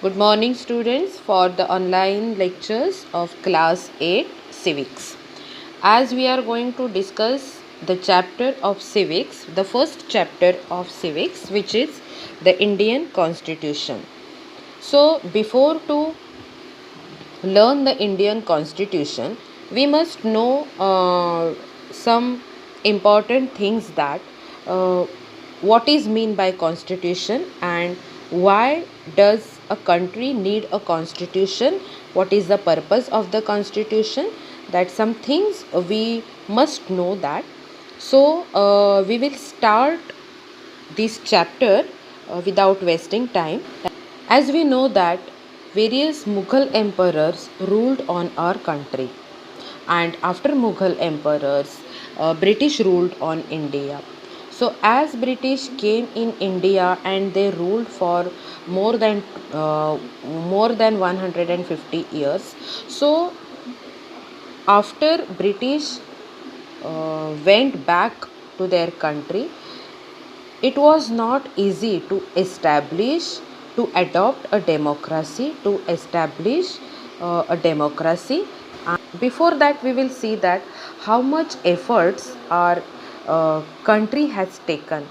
Good morning, students, for the online lectures of class 8 civics. As we are going to discuss the chapter of civics, the first chapter of civics, which is the Indian Constitution. So, before to learn the Indian Constitution, we must know some important things that uh, what is mean by constitution and why does a country need a constitution, what is the purpose of the constitution, that some things we must know that. So we will start this chapter without wasting time. As we know that various Mughal emperors ruled on our country, and after Mughal emperors, British ruled on India. So as British came in India and they ruled for more than uh, more than 150 years. So after British went back to their country, it was not easy to adopt a democracy, to establish a democracy. Before that, we will see that how much efforts our country has taken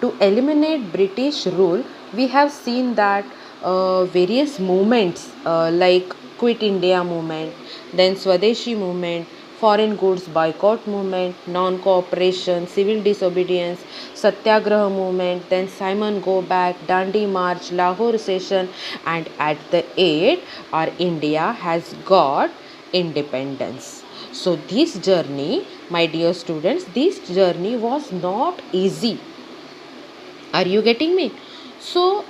to eliminate British rule. We have seen that various movements like Quit India movement, then Swadeshi movement, foreign goods boycott movement, non-cooperation, civil disobedience, Satyagraha movement, then Simon Go Back, Dandi March, Lahore session, and at the end, our India has got independence. So this journey, my dear students, this journey was not easy. Are you getting me? So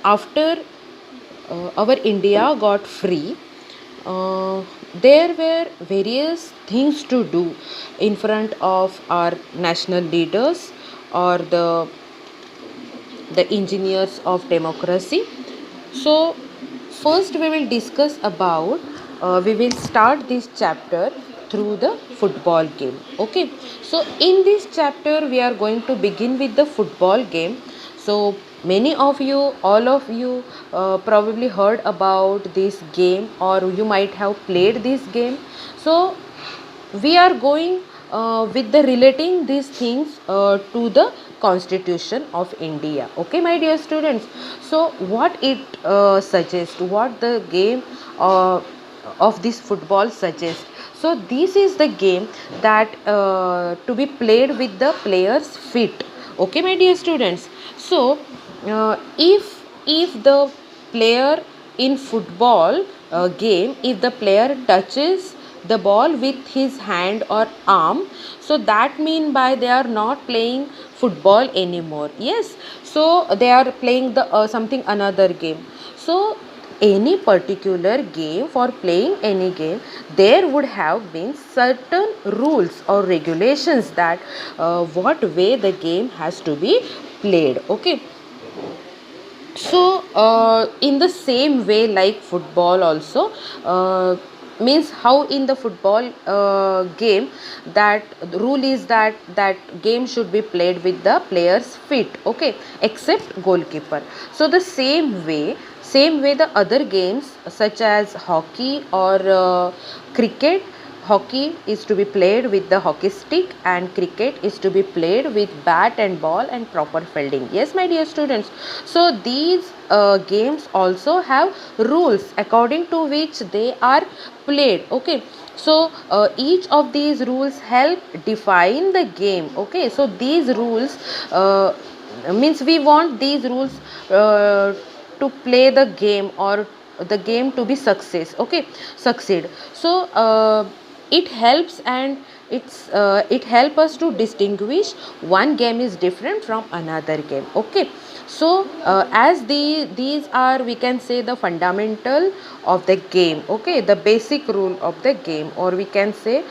after our India got free, uh, there were various things to do in front of our national leaders or the engineers of democracy. So first we will discuss about we will start this chapter through the football game. Okay, so in this chapter we are going to begin with the football game. So many of you, all of you probably heard about this game, or you might have played this game. So we are going with the relating these things to the constitution of India. Okay, my dear students, so what it suggests, what the game uh, of this football suggests. So this is the game that to be played with the players feet. Okay, my dear students, so if the player in football game, if the player touches the ball with his hand or arm, so that mean by they are not playing football anymore. Yes, so they are playing the something another game. So any particular game, for playing any game, there would have been certain rules or regulations that what way the game has to be played. Okay, so in the same way like football also, means how in the football game, that the rule is that that game should be played with the player's feet. Okay, except goalkeeper. So the same way the other games such as hockey or cricket, hockey is to be played with the hockey stick and cricket is to be played with bat and ball and proper fielding. Yes, my dear students, so these games also have rules according to which they are played. Okay, so each of these rules help define the game. Okay, so these rules means we want these rules to play the game or the game to be succeed. So it helps, and it help us to distinguish one game is different from another game. Okay, so as these are, we can say, the fundamental of the game. Okay, the basic rule of the game, or we can say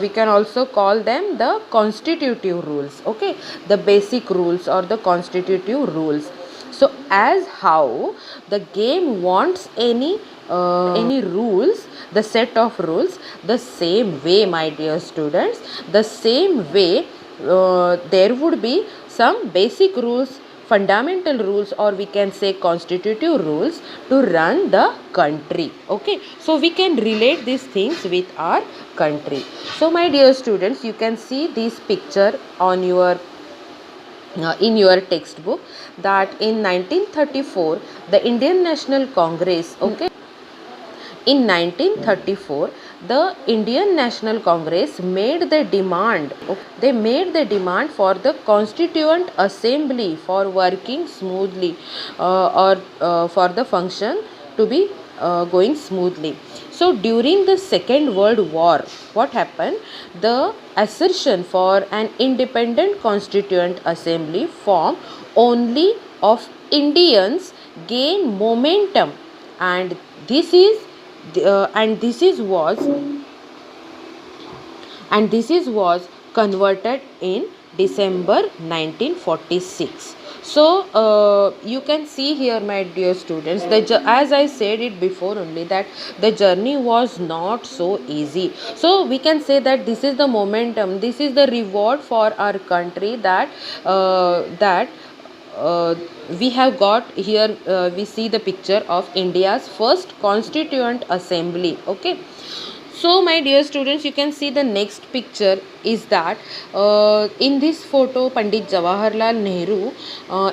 we can also call them the constitutive rules. Okay, the basic rules or the constitutive rules. So as how the game wants any rules, the set of rules, the same way, my dear students, the same way there would be some basic rules fundamental rules, or we can say constitutive rules, to run the country. Okay, so we can relate these things with our country. So my dear students, you can see this picture on your in your textbook, that in 1934 the Indian National Congress, okay, in 1934 the Indian National Congress made the demand, they made the demand for the Constituent Assembly for working smoothly, or for the function to be going smoothly. So during the Second World War, what happened? The assertion for an independent Constituent Assembly form only of Indians gained momentum, and this is this is was converted in December 1946. So you can see here, my dear students, as I said it before only, that the journey was not so easy. So we can say that this is the momentum, this is the reward for our country, that we have got here. We see the picture of India's first Constituent Assembly. Okay, so my dear students, you can see the next picture is that in this photo Pandit Jawaharlal Nehru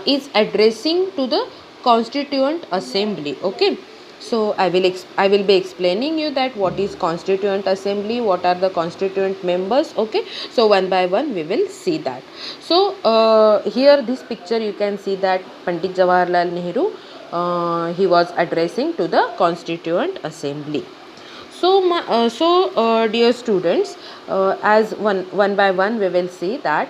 is addressing to the Constituent Assembly. Okay, so I will be explaining you that what is Constituent Assembly, what are the constituent members. Okay, so one by one we will see that. So here this picture you can see that Pandit Jawaharlal Nehru, he was addressing to the Constituent Assembly. So dear students, as one by one we will see that,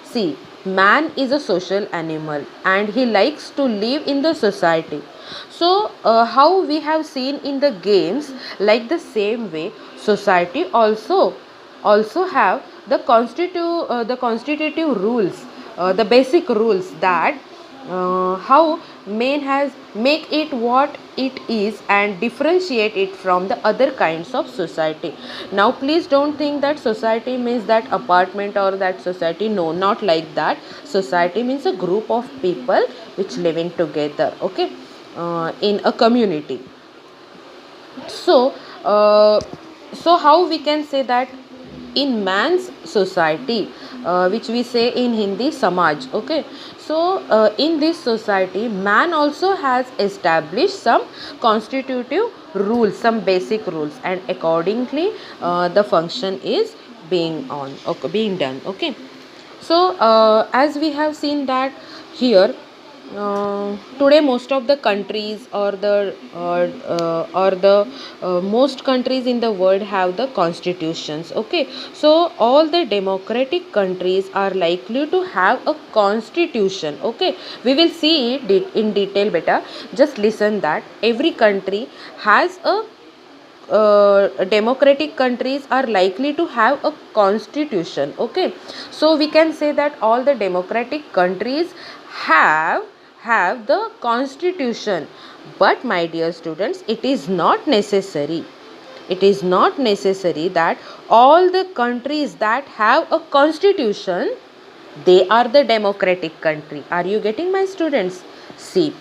see, man is a social animal and he likes to live in the society. So how we have seen in the games, like the same way society also have the constitutive rules, the basic rules, that how man has make it what it is and differentiate it from the other kinds of society. Now please don't think that society means that apartment or that society. No, not like that. Society means a group of people which living together, okay, in a community. So so how we can say that in man's society, which we say in Hindi Samaj. Okay, so in this society man also has established some constitutive rules, some basic rules, and accordingly the function is being done. Okay, so as we have seen that here, today most of the countries, or the most countries in the world have the constitutions. Okay, so all the democratic countries are likely to have a constitution. Okay, we will see it in detail better. Just listen that every country has a democratic countries are likely to have a constitution. Okay, so we can say that all the democratic countries have the constitution. But my dear students, it is not necessary, that all the countries that have a constitution, they are the democratic country. Are you getting, my students? See,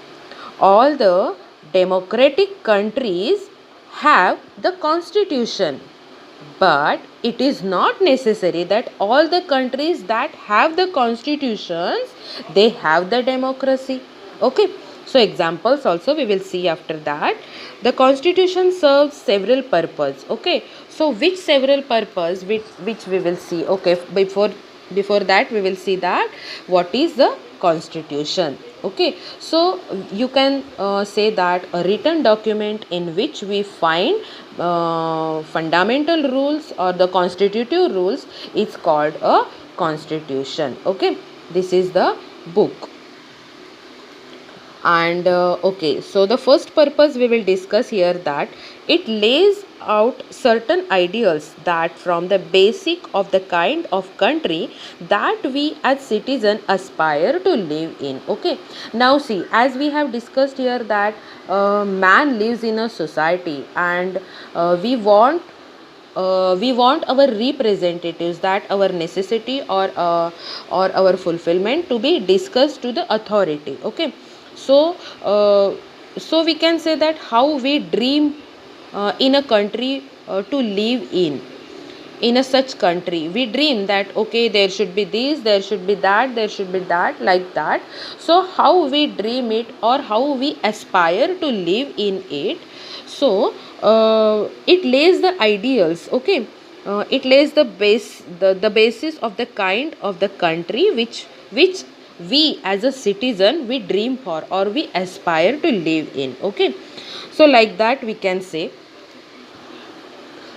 all the democratic countries have the constitution, but it is not necessary that all the countries that have the constitutions, they have the democracy. Okay, so examples also we will see after that. The constitution serves several purposes. Okay, so which several purpose, which we will see. Okay, before that we will see that what is the constitution. Okay, so you can say that a written document in which we find fundamental rules or the constitutive rules is called a constitution. Okay, this is the book. And okay, so the first purpose we will discuss here, that it lays out certain ideals that from the basic of the kind of country that we as citizen aspire to live in. Okay, now see, as we have discussed here that man lives in a society, and we want we want our representatives, that our necessity or our fulfillment to be discussed to the authority. Okay, so so we can say that how we dream in a country to live in a such country. We dream that okay, there should be this, there should be that, there should be that, like that. So how we dream it or how we aspire to live in it. So it lays the ideals. Okay, it lays the the basis of the kind of the country which we as a citizen we dream for or we aspire to live in. Okay, so like that we can say.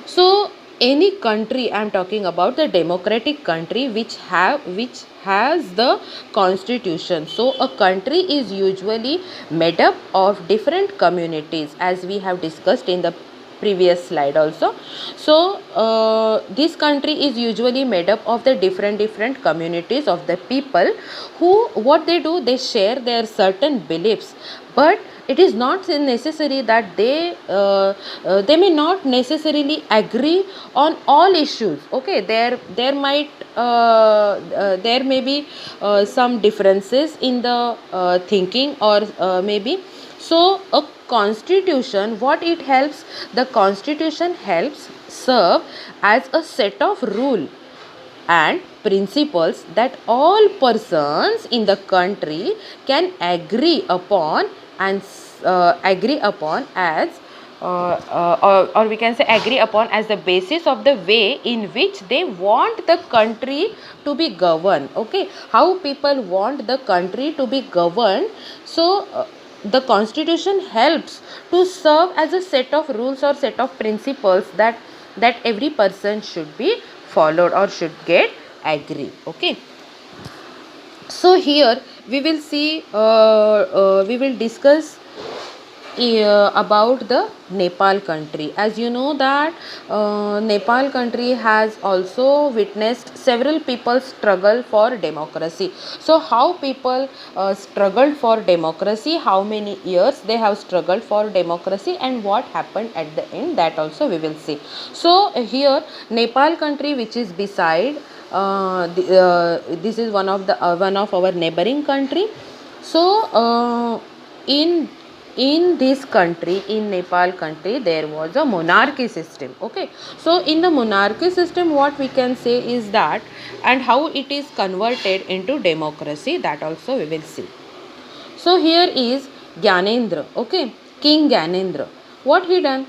So any country, I am talking about the democratic country which has the constitution. So a country is usually made up of different communities, as we have discussed in the previous slide also. So this country is usually made up of the different communities of the people who, what they do, they share their certain beliefs, but it is not necessary that they may not necessarily agree on all issues. Okay, there may be some differences in the thinking or maybe. So a constitution, what it helps, the constitution helps serve as a set of rule and principles that all persons in the country can agree upon and agree upon as or we can say agree upon as the basis of the way in which they want the country to be governed. Okay, how people want the country to be governed. So the constitution helps to serve as a set of rules or set of principles that every person should be followed or should get agree. Okay, so here we will see we will discuss about the Nepal country. As you know that Nepal country has also witnessed several people struggle for democracy. So how people struggled for democracy, how many years they have struggled for democracy, and what happened at the end, that also we will see. So here Nepal country, which is beside this is one of our neighboring country. So in this country, in Nepal country, there was a monarchy system. Okay, so in the monarchy system, what we can say is that, and how it is converted into democracy, that also we will see. So here is Gyanendra. Okay, King Gyanendra. What he done?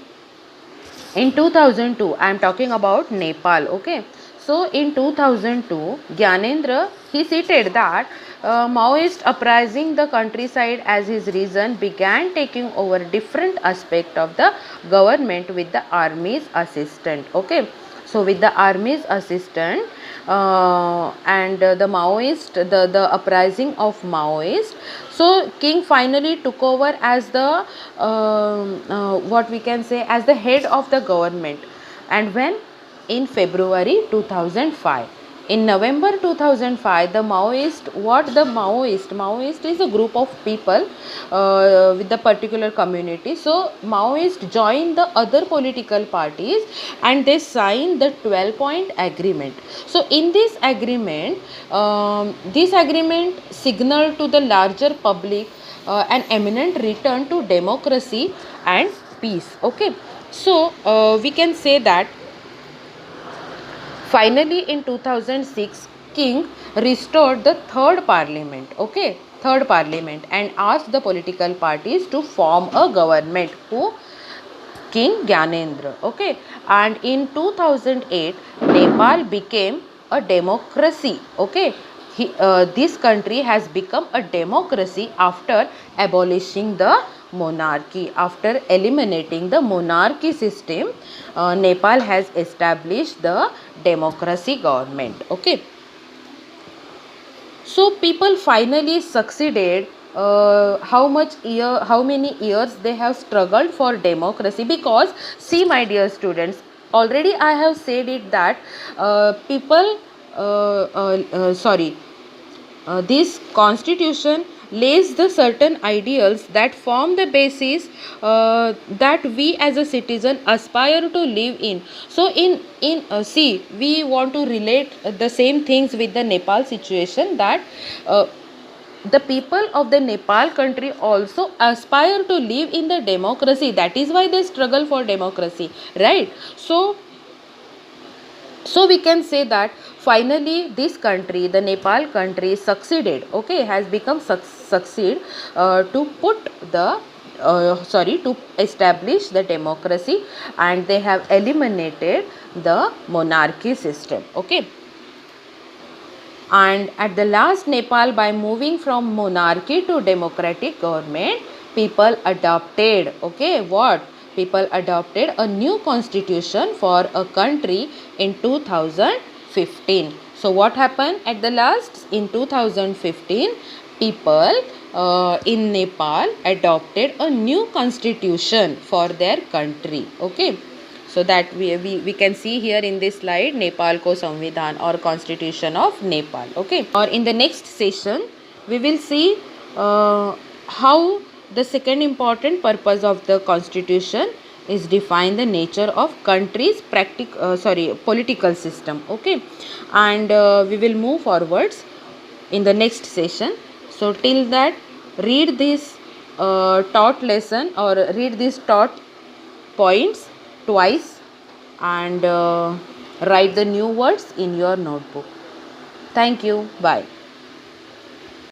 In 2002, I am talking about Nepal. Okay, so in 2002, Gyanendra, he stated that Maoist uprising the countryside as his reason began taking over different aspect of the government with the army's assistance. Okay, so with the army's assistance and the Maoist, the uprising of Maoist. So king finally took over as the what we can say as the head of the government. And when? In February 2005. In November 2005, the Maoist, what the Maoist is a group of people with the particular community. So Maoist joined the other political parties and they signed the 12-point agreement. So in this agreement signaled to the larger public an imminent return to democracy and peace. Okay, so we can say that finally, in 2006, King restored the third parliament. Okay, third parliament, and asked the political parties to form a government. Who? King Gyanendra. Okay, and in 2008, Nepal became a democracy. Okay, this country has become a democracy after abolishing the monarchy. After eliminating the monarchy system, Nepal has established the democracy government. Okay, so people finally succeeded. How many years they have struggled for democracy? Because see, my dear students, already I have said it that people sorry this constitution lays the certain ideals that form the basis that we as a citizen aspire to live in. So see, we want to relate the same things with the Nepal situation, that the people of the Nepal country also aspire to live in the democracy. That is why they struggle for democracy, right? So we can say that finally this country, the Nepal country, succeeded, okay, has become succeed to put the to establish the democracy, and they have eliminated the monarchy system, okay. And at the last, Nepal, by moving from monarchy to democratic government, people adopted, okay, what? People adopted a new constitution for a country in 2015. So what happened at the last? In 2015, people in Nepal adopted a new constitution for their country, okay. So that we can see here in this slide, Nepal ko Samvidhan or Constitution of Nepal, okay. Or in the next session we will see how the second important purpose of the constitution is define the nature of country's political system, okay. And we will move forwards in the next session. So till that, read this taught lesson, or read these taught points twice, and write the new words in your notebook. Thank you. Bye.